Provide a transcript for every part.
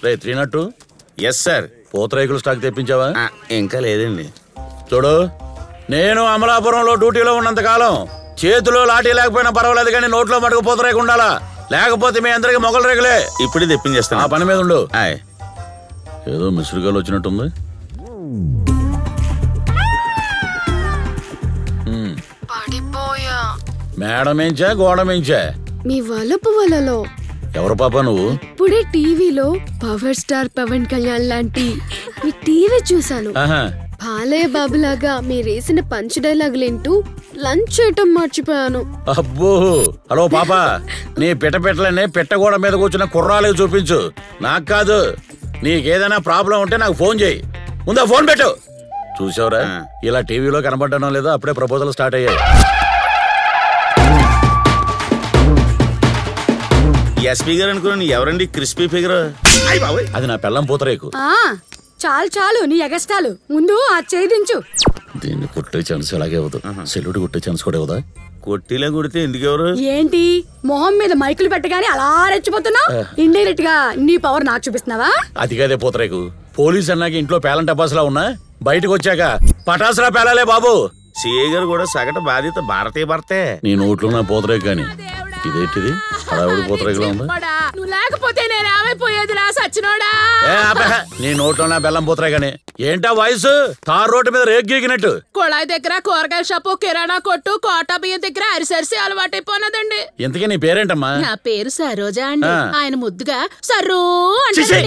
రే 302. Yes sir. Pootharekulu stock తెప్పించావా? ఇంకా లేదండి. చూడు, నేను అమలాపురంలో డ్యూటీలో ఉన్నంతకాలం చేతిలో లాఠీ లేకపోయినా పర్వాలేదు, కానీ నోట్లో మటుకు పూతరేకు ఉండాలా, లేకపోతే మీ అందరికి మొగలు రేగులే. ఇప్పుడే తెప్పించేస్తాను. ఆ పని మీద ఉండు. ఏదో మిస్డ్ కాల్ వచ్చినట్టుంది. మేడం ఏంచా గోడ మేంచా? మీ వలపు వలలో. ఎవరు పాప నువ్వు? ఇప్పుడే టీవీలో పవర్ స్టార్ పవన్ కళ్యాణ్ లాంటి మీ టీవీ చూసాను. బాలయ్య బాబు లాగా మీరేసిన పంచ్ డైలాగులేంటూ లంచ్ చేయటం మర్చిపోయాను. అబ్బో, హలో పాప, నీ పెట్టలనే పెట్టగోడ మీద కూర్చున్న కుర్రాలకు చూపించు, నాకు కాదు. నీకేదైనా ప్రాబ్లం ఉంటే నాకు ఫోన్ చేయి. ముందా ఫోన్ పెట్టు. చూసావురా, ఇలా టీవీలో కనబడ్డానో లేదో అప్పుడే ప్రపోజల్ స్టార్ట్ అయ్యాయి. ఎస్పీ గారు అనుకున్నాను. ఎవరండి క్రిస్పీ ఫిగర్? అది నా పెళ్ళం పూతరేకు. చాలు చాలు నీ ఎగస్టాలు, ముందు ఆ చేయించు. దీన్ని కొట్టే ఛాన్స్ ఎలాగే అవ్వదు, సెల్యూట్ కొట్టే ఛాన్స్ కూడా ఇవ్వదా? కొట్టిలా కొడితే ఎందుకు ఎవరు? ఏంటి మొహం మీద మైకులు పెట్టగానే అలా రెచ్చిపోతున్నావు? ఇండైరెక్ట్ గా నీ పవర్ నాకు చూపిస్తున్నావా? అది కాదే పూతరేకు, పోలీస్ అన్నాక ఇంట్లో పేలం టపాసులా ఉన్నా, బయటకు వచ్చాక పటాసులా పేలాలే బాబు. సిఐ గారు కూడా సగటు బాధ్యత భారతీయ భర్తే. నీ నోట్లో నా పూతరేకు గాని ఇదేంటిది హడావుడి పూతరేకులా ఉంది? నువ్వు లేకపోతే నేను ఏమైపోయేది రా సచ్చినోడా. నీ నోట్లో నా బెల్లం పూతరేగాని ఏంటా వయసు? తార్ రోడ్డు మీద రేగు గీకినట్టు. కొళాయి దగ్గర కూరగాయల షాపు, కిరాణా కొట్టు, కోటా బియ్యం దగ్గర అరిసరిసి అలవాటైపోయినదండి. ఇంతకీ నీ పేరేంటమ్మా? నా పేరు సరోజా అండి. ఆయన ముద్దుగా సర్రూ అంటే.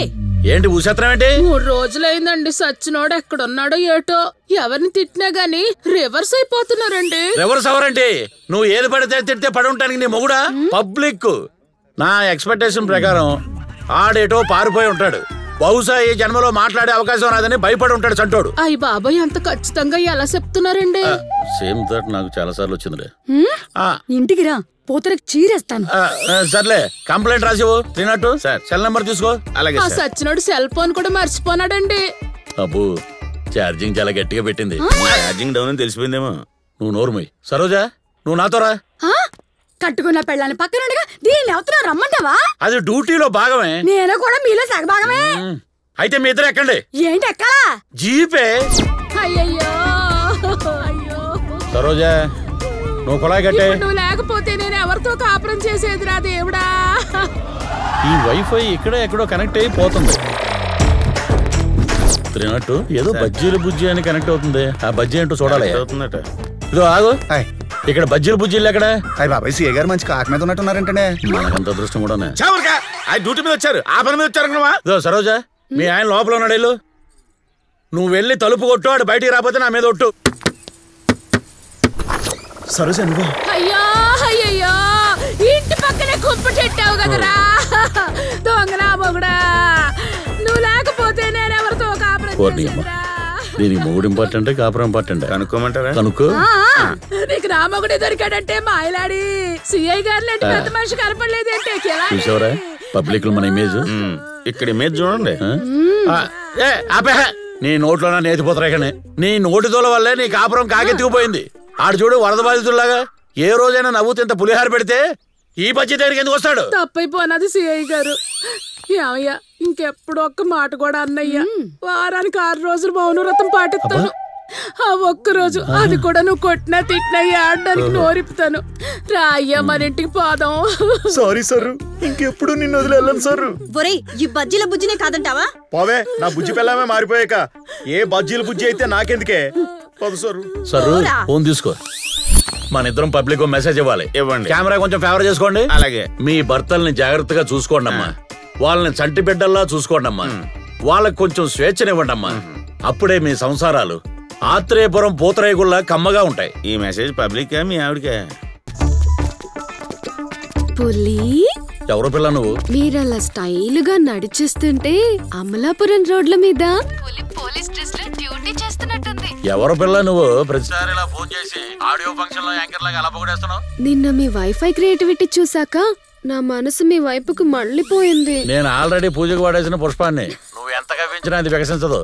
ఏంటి ఊసత్రం ఏంటి? 3 రోజులైందండి సచ్చినోడు ఎక్కడున్నాడో ఏటో. ఎవరిని తిట్టినా గాని రివర్స్ అయిపోతున్నారండి. రివర్స్ ఎవరంటే? నువ్వు ఏది పడితే తిడితే పడి ఉంటానికి నీ మొగుడా? పబ్లిక్. నా ఎక్స్పెక్టేషన్ ప్రకారం ఆడేటో పారిపోయి ఉంటాడు. బహుశా ఈ జన్మలో మాట్లాడే అవకాశం రాదని భయపడి ఉంటాడు చంటోడు. అయ్య బాబాయ్, అంత ఖచ్చితంగా ఎలా చెప్తున్నారండి? సేమ్ థాట్ నాకు చాలా సార్లు వచ్చిందిలే. ఇంటికి రా, పోతరకు చీరేస్తాను. సర్లే, కంప్లైంట్ రాసివు. 302 సెల్ నెంబర్ తీసుకో. అలాగే. సచ్చినోడు సెల్ ఫోన్ కూడా మర్చిపోనాడండి. అబ్బు, ఛార్జింగ్ చాలా గట్టిగా పెట్టింది. ఛార్జింగ్ డౌన్ అని తెలిసిపోయిందేమో. నువ్వు నోరుమోయ్. సరోజా, నువ్వు నాతో రా. కట్టుకున్న పెళ్ళాన్ని పక్కనుండగా దీన్ని ఎవరు రమ్మంటావా? అది డ్యూటీలో భాగమే. నేను కూడా మీలో సగ భాగమే. అయితే మీ ఇద్దరు ఎక్కండి. ఏంటి ఎక్కడా? జీపే. అయ్యయ్యో, అయ్యో. సరోజా, నువ్వు కొలాయి కట్టే. నువ్వు లేకపోతే నేను ఎవరితో కాపురం చేసేది రా దేవుడా. ఈ వైఫై ఇక్కడ ఎక్కడో కనెక్ట్ అయిపోతుంది. 302 ఏదో బజ్జీలు బుజ్జి అని కనెక్ట్ అవుతుంది. ఆ బజ్జీ ఏంటో చూడాలి. ఇదో ఆగు, ఇక్కడ బజ్జీలు బుజ్జీలు ఎక్కడ? బాబాయ్ సీఏ గారు మంచి కాకి మీద ఉన్నట్టున్నారంటే. మనకంత అదృష్టం కూడా. డ్యూటీ మీద వచ్చారు, ఆ పని మీద వచ్చారు. ఇదో సరోజా, మీ ఆయన లోపల ఉన్నాడు. వెళ్ళు, నువ్వు వెళ్ళి తలుపు కొట్టు. ఆడు బయటికి రాకపోతే నా మీద ఒట్టు. సరోజా నువ్వు? అయ్యో అయ్యయ్యో, ఇంటి పక్కనే కుప్ప చెట్టావు కదరా దొంగనా మొగుడా. నువ్వు లేకపోతే నేను ఎవరితో కాపురం చేసేదిరా. దీనికి మొగుడు ఇంపార్టెంట్, కాపురం ఇంపార్టెంట్. కనుక్కోమంటారా? కనుక్కో. నీకు నా మొగుడే దొరికాడంటే మాయలాడి సిఐ గారు లాంటి పెద్ద మనిషి కనపడలేదంటే. చూసావరా పబ్లిక్ లో మన ఇమేజ్? ఇక్కడ ఇమేజ్ చూడండి. నీ నోట్లో నేతిపోతారే, నీ నోటితోల వల్లే నీ కాపురం కాకెత్తుకుపోయింది. ఆడు చూడు, వరద బాధితుల్లాగా. ఏ రోజైనా నవ్వుతూ ఇంత పులిహార పెడితే ఈ బడ్జెట్ దగ్గరికి ఎందుకు వస్తాడు? తప్పైపోయినది సిఐ గారు. ఏమయ్యా, ఇంకెప్పుడు ఒక్క మాట కూడా అన్నయ్యా. వారానికి 6 రోజులు మౌనవ్రతం పాటిస్తాను. ఆ ఒక్కరోజు అది కూడా నువ్వు కొట్టినా తిట్టినా ఆడడానికి నోరిపుతాను. రా అయ్యా, మన ఇంటికి పోదాం. సారీ సార్, ఇంకెప్పుడు నిన్ను వదిలి వెళ్ళను సార్. ఒరేయ్, ఈ బజ్జీల బుజ్జినే కాదంటావా? పోవే, నా బుజ్జి పిల్లమే మారిపోయాక ఏ బజ్జీల బుజ్జి అయితే నాకెందుకే. సరు, ఫోన్ తీసుకో. మన ఇద్దరం పబ్లిక్ మెసేజ్ ఇవ్వాలి. ఇవ్వండి. కెమెరా కొంచెం ఫేవర్ చేసుకోండి. అలాగే. మీ భర్తల్ని జాగ్రత్తగా చూసుకోండి అమ్మా. వాళ్ళని చంటి బిడ్డల్లా చూసుకోండి అమ్మా. వాళ్ళకి కొంచెం స్వేచ్ఛనివ్వండి అమ్మా. అప్పుడే మీ సంసారాలు ఆత్రేయపురం పూతరేగుల్లా కమ్మగా ఉంటాయి. ఈ మెసేజ్ పబ్లిక్ మీ ఆవిడకే? పులి, ఎవరో పిల్ల నువ్వు? మీరలా స్టైల్ గా నడిచేస్తుంటే అమలాపురం రోడ్ల మీద పులి పోలీస్ డ్రెస్ లో డ్యూటీ చేస్తున్నట్టుంది. ఎవరో పిల్ల నువ్వు? ప్రతిసారి ఇలా ఫోన్ చేసి ఆడియో ఫంక్షన్ లో యాంకర్ లాగా అలా పొగడేస్తున్నావు. నిన్న మీ వైఫై క్రియేటివిటీ చూసాక నా మనసు మీ వైపుకు మళ్ళీపోయింది. నేను ఆల్రెడీ పూజకు వాడేసిన పుష్పాన్ని. నువ్వు ఎంత కవ్వించినా అది వికసించదు.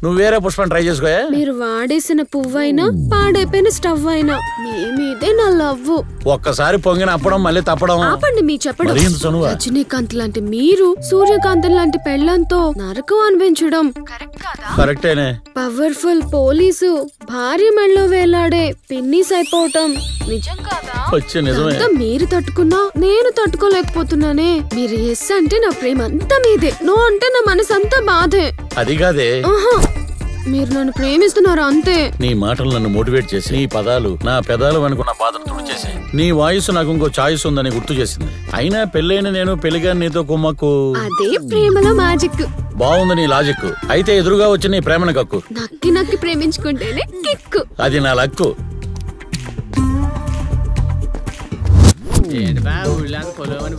నువ్వు వేరే పుష్పం ట్రై చేసుకోయా. మీరు వాడేసిన పువ్వైనా పాడైపోయిన స్టవ్ అయినా మీ మీదే నా లవ్వు. ఒక్కసారి పొంగిన అప్పడం మళ్ళీ తప్పడం. ఆపండి మీ చెప్పడం. మరీ ఇంత చనువా? రజనీకాంత్ లాంటి మీరు సూర్యకాంత్ లాంటి పెళ్ళంతో నరకం అనిపించడం కరెక్ట్ కాదా? కరెక్టేనే. పవర్ఫుల్ పోలీసు భార్య మెళ్ళలో వేలాడే పిన్నిస్ అయిపోవటం నిజం కాదా? వచ్చే నిజమే. అంతా మీరు తట్టుకున్నా నేను తట్టుకోలేకపోతున్నానే. మీరు ఎస్ అంటే నా ప్రేమ అంతా మీదే, నో అంటే నా మనసు అంతా బాధే. అది కాదే. మీరు నన్ను ప్రేమిస్తున్నారు అంతే. నీ మాటలు నన్ను మోటివేట్ చేసి, నీ పదాలు నా పెదాలు అనుకున్న బాధను తుడిచేసి, నీ వాయిస్ నాకు ఇంకో చాయిస్ ఉందని గుర్తు చేసింది. అయినా పెళ్ళైన నేను పెళ్లిగా నీతో కుమ్మక్కు. అదే ప్రేమలో మ్యాజిక్. బాగుంది నీ లాజిక్. అయితే ఎదురుగా వచ్చి నీ ప్రేమను కక్కు. నక్కి నక్కి ప్రేమించుకుంటేనే కిక్కు. అది నా లక్కు.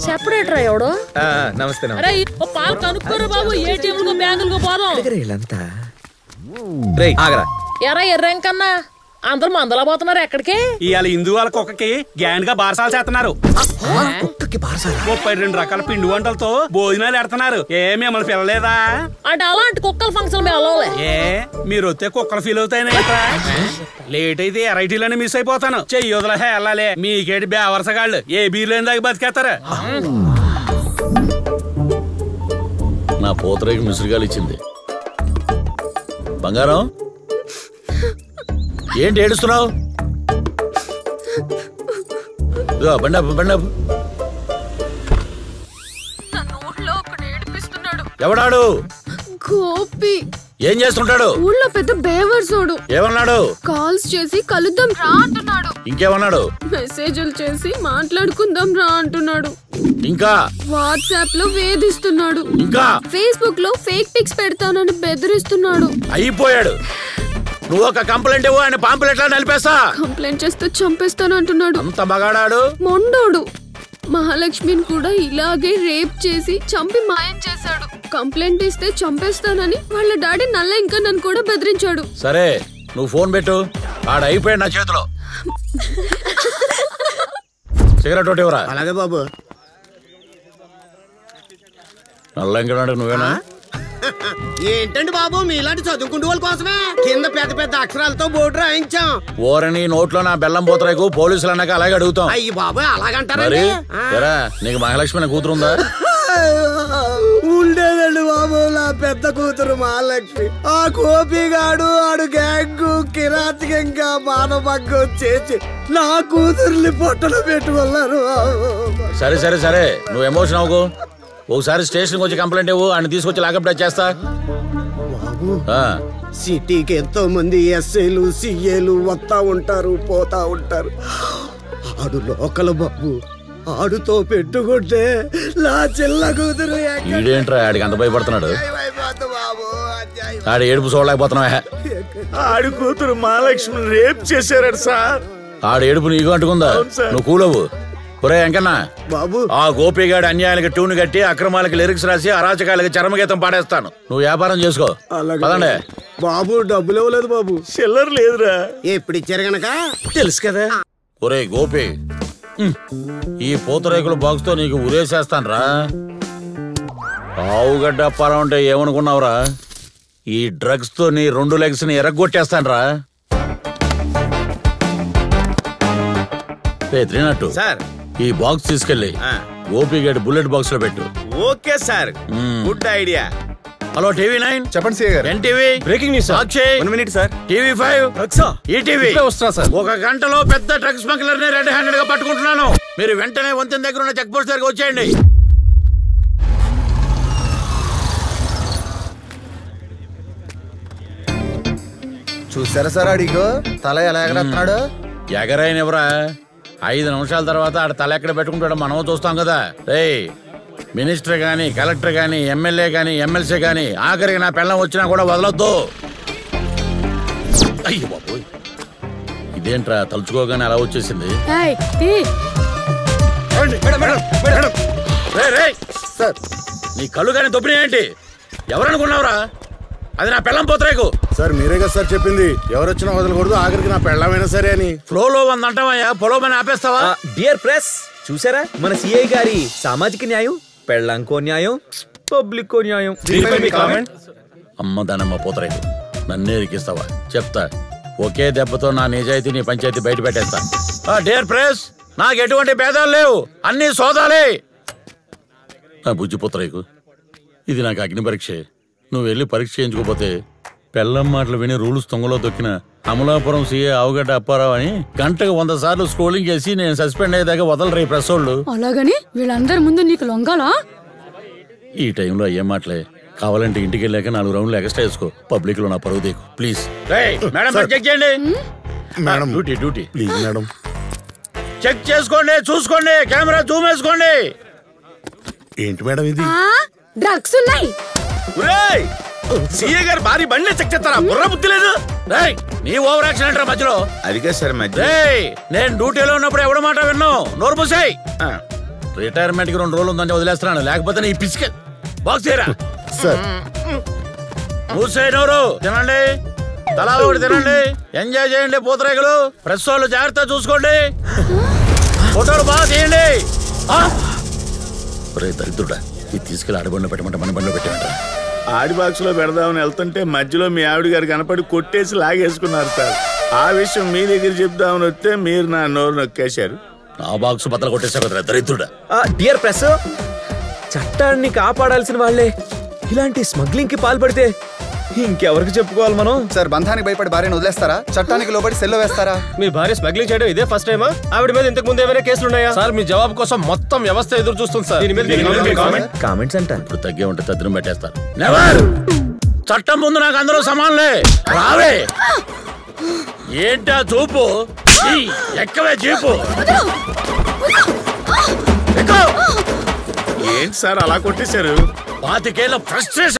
చెప్పడేట్రా ఎవడు? నమస్తే. పాలు కనుక్కోరు బాబు, ఏటీఎం బ్యాంకులకు పోదాం. ఆగరా ఎరా ఎర్రంకన్నా అందరు మందలా పోతున్నారు ఎక్కడికి? ఇవాళ హిందూ వాళ్ళ కుక్కకి గ్యాండ్ గా బారసాలు చేస్తున్నారు. 32 రకాల పిండి వంటలతో భోజనాలు ఎడుతున్నారు. మిమ్మల్ని పిల్లలేదా? అంటే అలాంటి కుక్కల ఫంక్షన్ మీరు వస్తే కుక్కలు ఫీల్ అవుతాయని. లేట్ అయితే ఎరైటీలోనే మిస్ అయిపోతాను. చెయ్యొదలే వెళ్ళాలి. మీకేటి బేవరసగాళ్ళు ఏ బీర్లేని దాకా బతికేస్తారు. నా పోతరేకి మిసురుగాలు ఇచ్చింది. బంగారం ఏంటి ఏడుస్తున్నావు? ఎవడాడు? గోపి. ఏం చేస్తుంటాడు? ఊళ్ళో పెద్ద బేవర్సోడు. ఏమన్నాడు? కాల్స్ చేసి కలుద్దాం రా అంటున్నాడు. ఇంకేమన్నాడు? మెసేజ్లు చేసి మాట్లాడుకుందాం రా అంటున్నాడు. ఇంకా వాట్సాప్ లో వేధిస్తున్నాడు. ఇంకా ఫేస్బుక్ లో ఫేక్ పిక్స్ పెడతానని బెదిరిస్తున్నాడు. అయిపోయాడు. నువ్వు ఒక కంప్లైంట్ ఇవ్వు, ఆయన పాంపులెట్లా నలిపేస్తా. కంప్లైంట్ చేస్తే చంపేస్తాను అంటున్నాడు. అంత మగాడాడు. మొండోడు. మహాలక్ష్మిని కూడా ఇలాగే రేప్ చేసి చంపి మాయం చేశాడు. కంప్లైంట్ ఇస్తే చంపేస్తానని వాళ్ళ డాడీ నల్ల ఇంకా నన్ను కూడా బెదిరించాడు. సరే నువ్వు ఫోన్ పెట్టు. ఆడ అయిపోయాడు నా చేతిలో. సిగరెట్ ఒకటి ఇవ్వరా. అలాగే బాబు. నల్ల ఇంకా నువ్వేనా? ఏంటండి బాబు, మీలాంటి చదువుకుంటూ వాళ్ళ కోసమే కింద పెద్ద పెద్ద అక్షరాలతో బోర్డు రాయించాం. ఓరని నోట్లో నా బెల్లం పోతరేకు పోలీసులు అన్నాక అలాగే అడుగుతాం. అయ్యి బాబు అలాగంటారా? నీకు మహాలక్ష్మి కూతురుందా? ఉండేదండి బాబు, నా పెద్ద కూతురు మహాలక్ష్మి. ఆ గోపిగాడు ఆడు గ్యాంగు కిరాతకంగా మానభంగం చేసి నా కూతుర్ని పొట్టలు పెట్టుకున్నారు. సరే సరే సరే నువ్వు ఎమోషన్ అవ్వకు. ఒకసారి స్టేషన్ వచ్చి కంప్లైంట్ ఇవ్వు, ఆయన తీసుకొచ్చి లాకప్ చేస్తా. సిటీకి ఎంతో మంది ఎస్ఐలు సిఏలు వస్తా ఉంటారు పోతా ఉంటారు. ఆడు లోకల్ బాబు, ఆడుతో పెట్టుకుంటే నా చిల్ల కూతురు. ఈడేంట్రా ఆడికి అంత భయపడుతున్నాడు? ఆడి ఏడుపు చూడలేకపోతున్నావా? ఆడి కూతురు మహాలక్ష్మి రేప్ చేశారట సార్. ఆడి ఏడుపు నీకు అంటుకుందా? నువ్వు కూలవు. ఒరే వెంకన్న బాబు, ఆ గోపిగాడి అన్యాయాలకి ట్యూన్ కట్టి అక్రమాలకి లిరిక్స్ రాసి అరాచకాలకి చరమగీతం పాడేస్తాను. నువ్వు వ్యాపారం చేసుకో. పదండి బాబు. డబ్బులు ఇవ్వలేదు బాబు. చిల్లర లేదురా. ఎప్పుడు ఇచ్చారు గనక తెలుసు కదా. ఒరే గోపి, ఈ పూతరేకుల బాక్స్ తో నీకు ఉరేసేస్తాను రా. ఆవుగడ్డ అప్పారం అంటే ఏమనుకున్నావురా? ఈ డ్రగ్స్ తో నీ 2 లెగ్స్ ని ఎరగొట్టేస్తాను రా. త్రినట్టు సార్, ఈ బాక్స్ తీసుకెళ్ళి గోపిగడ్ బుల్లెట్ బాక్స్ లో పెట్టు. Okay sir, good idea. Hello TV9 చెప్పండి సీఏ గారు. NTV breaking news sir. 1 minute sir. TV5 ETV వస్తున్నా సార్. 1 గంటలో పెద్ద డ్రగ్స్ స్మగ్లర్ ని రెడ్ హ్యాండెడ్ గా పట్టుకుంటున్నాను. మీరు వెంటనే వంతెన దగ్గర ఉన్న చెక్ పోస్ట్ దగ్గర వచ్చేయండి. చూసారా సార్ అడిగో తల ఎలా ఎగరేస్తున్నాడు? ఎగరైన ఎవరా? 5 నిమిషాల తర్వాత ఆడ తల ఎక్కడ పెట్టుకుంటాడో మనం చూస్తాం కదా. మినిస్టర్ గాని కలెక్టర్ గాని ఎమ్మెల్యే గాని ఎమ్మెల్సీ గాని ఆఖరికి నా పెళ్ళం వచ్చినా కూడా వదలొద్దు. అయ్యో బాబోయ్, ఇదేంట్రా తలుచుకోగానే అలా వచ్చేసింది. సార్ నీ కళ్ళు గాని దొబ్బినాయేంటి? ఎవరనుకున్నావురా? అది నా పెళ్ళం పోతరేకు. సార్ మీరే కదా సార్ చెప్పింది ఎవరొచ్చినా వదలకూడదు, ఆఖరికి నా పెళ్ళమైనా సరే అని. ఫ్లోలో ఉందంటావయ్యా, పొలోమని ఆపేస్తావా? డియర్ ప్రెస్, చూసారా మన సిఐ గారి సామాజిక న్యాయం? పెళ్ళంకో న్యాయం, పబ్లిక్ కో న్యాయం. అమ్మ దానమ్మ పోతరేకు. నన్నే ఇరికిస్తావా? చెప్తా. ఒకే దెబ్బతో నా నిజాయితీ నీ పంచాయతీ బయట పెట్టేస్తా. డియర్ ప్రెస్, నాకు ఎటువంటి భేదాలు లేవు, అన్ని సోదాలే. నా బుజ్జిపుత్రకు ఇది నాకు అగ్ని పరీక్షే. నువ్వు వెళ్ళి పరీక్ష చేయించుకోపోతే పెళ్ళం మాటలు విని రూల్స్ తొంగలో దొక్కిన అమలాపురం సీఏ ఆవుగడ్డ అప్పారావు అని గంటకు 100 సార్లు స్క్రోలింగ్ చేసి నేను సస్పెండ్ అయ్యేదాకా వదలరు ఈ ప్రెస్ వాళ్ళు. అలాగని వీళ్ళందరి ముందు నీకు లొంగాలా? ఈ టైంలో ఏం మాటలే. కావాలంటే ఇంటికి వెళ్ళాక 4 రౌండ్లు ఎక్స్ట్రా వేసుకో. పబ్లిక్ లో నా పరువు దేకు ప్లీజ్. చెక్ చేయండి madam duty please madam. Check చేసుకోండి, చూసుకోండి, కెమెరా జూమ్ వేసుకోండి. ఏంటి మేడం ఇది? డ్రగ్స్ ఉన్నాయి. సీఏ గారు భారీ బండి చెక్ చేస్తారా? బుర్ర బుద్ధి లేదు. నీ ఓవర్ యాక్షన్ అంటారా మధ్యలో? అదిగా సార్ మధ్య నేను డ్యూటీలో ఉన్నప్పుడు ఎవడ మాట విన్నావు? నోరు మూసాయి. రిటైర్మెంట్ కి 2 రోజులు ఉందని వదిలేస్తున్నాను, లేకపోతే నీ పిసిక బాక్స్ చేయరా సార్. మూసాయి నోరు. తినండి, తలా ఒకటి తినండి, ఎంజాయ్ చేయండి పూతరేకులు. ప్రెస్ వాళ్ళు జాగ్రత్త చూసుకోండి, ఫోటోలు బాగా తీయండి. దరిద్రుడా, ఇది తీసుకెళ్ళి ఆడబండిలో పెట్టమంటే మన బండిలో పెట్టమంట. ఆడి బాక్స్ లో పెడదామని వెళ్తుంటే మధ్యలో మీ ఆవిడ గారు కనపడి కొట్టేసి లాగేసుకున్నారు సార్. ఆ విషయం మీ దగ్గర చెప్దామని వస్తే మీరు నా నోరు నొక్కేశారు. నా బాక్స్ బద్దలు కొట్టేసా కదా దరిద్రుడా. డియర్ ప్రెస్, చట్టాన్ని కాపాడాల్సిన వాళ్ళే ఇలాంటి స్మగ్లింగ్ కి పాల్పడితే ఇంకెవరికి చెప్పుకోవాలి మనం? సార్, బంధానికి భయపడి భార్యను వదిలేస్తారా? చట్టానికి లోబడి సెల్లో వేస్తారా? మీ భార్య స్మగ్లింగ్ చేయడం ఇదే ఫస్ట్ టైమా? ఆవిడ మీద ఇంతకు ముందు ఏమైనా కేసులు ఉన్నాయా? సార్, మీ జవాబు కోసం మొత్తం వ్యవస్థ ఎదురు చూస్తుంది సార్. కామెంట్స్ అంటాను. ఇప్పుడు తగ్గే ఉంటే తద్దినం పెట్టేస్తారు. నెవర్. చట్టం ముందు నాకు అందరూ సమానలే. రావే. ఏంటా చూపు? ఎక్కవే జీపు. ఏంటి సార్ అలా కొట్టేశారు? 25 ఏళ్ల ఫ్రస్ట్రేషన్.